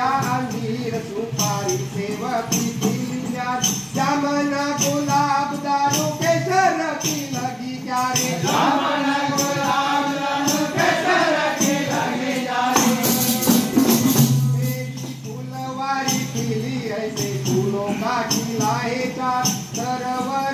लिया अंजीर सुपारी सेवकी की लिया जामना गुलाब दारू केसर की लगी क्या रे जामना गुलाब दारू केसर की लगी क्या रे फूलवारी खिली ऐसे फूलों का खिलाए का सरवर